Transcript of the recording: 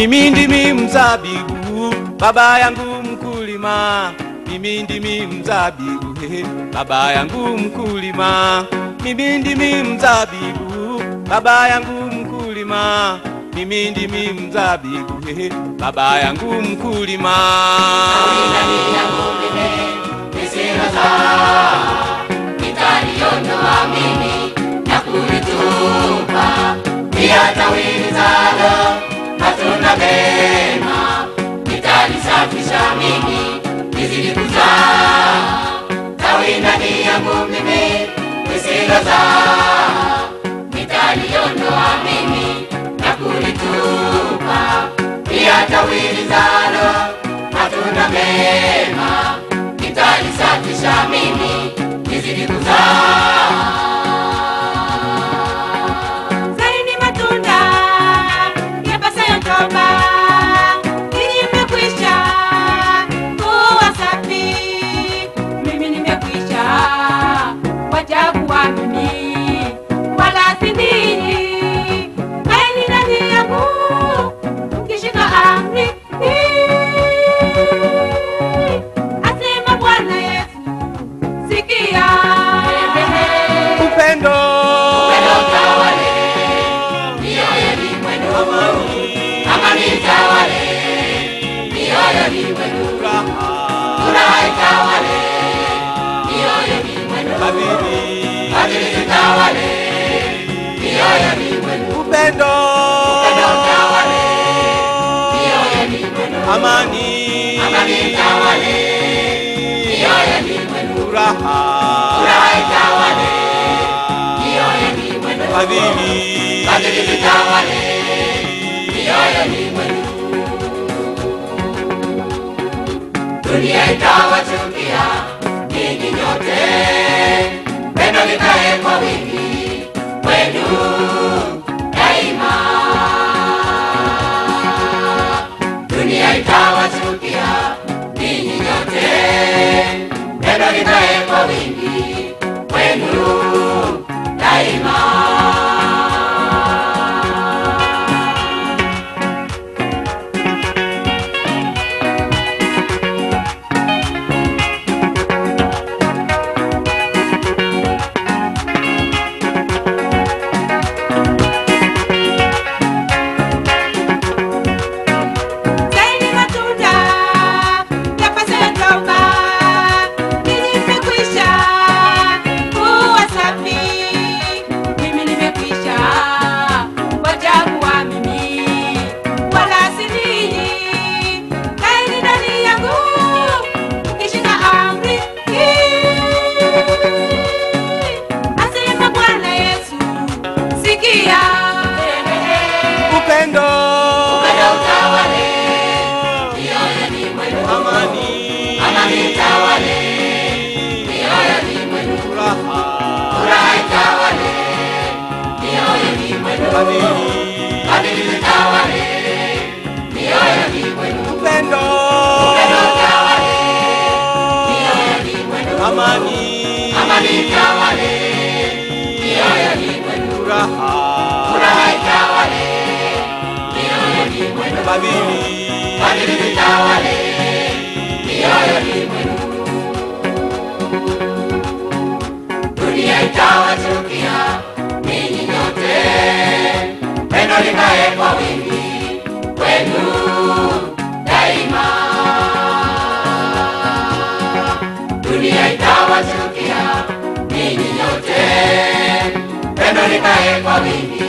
Mimi ndimi mzabibu, baba yangu mkulima. Mimi ndimi mzabibu, baba yangu mkulima. Mimi ndimi mzabibu, baba yangu mkulima. Mimi ndimi mzabibu, baba yangu mkulima. Ndani yangu mimi nisilozaa, nitaliondoa mimi na kulitupa. Pia tawi lizalo matunda mema, nitalisafisha mimi nizidi kuzaa. Tawi ndani yangu mimi nisilozaa, nitaliondoa mimi na kulitupa. Pia tawi lizalo matunda mema, nitalisafisha mimi nizidi kuzaa. Upendo, amani, tawale, mioyo ni mwenu. Furaha tawale, mioyo ni mwenu. Fadhili tawale, mioyo ni mwenu. Dunia itawachukia ninyi nyote, pendo likae kwa wingi kwenu daima. Dunia itawachukia ninyi nyote, pendo likae kwa wingi kwenu daima. Upendo, tawale, mioyo ni mwenu. Amani tawale, mioyo ni mwenu. Furaha tawale, mioyo ni mwenu. Fadhili tawale, mioyo ni mwenu. Upendo, tawale, mioyo ni mwenu. amani tawale, mioyo ni mwenu. Furaha tawale, mioyo ni mwenu. Fadhili tawale, mioyo ni mwenu. Dunia itawachukia ninyi nyote, pendo likae kwa wingi kwenu daima. Dunia itawachukia ninyi nyote, pendo likae kwa wingi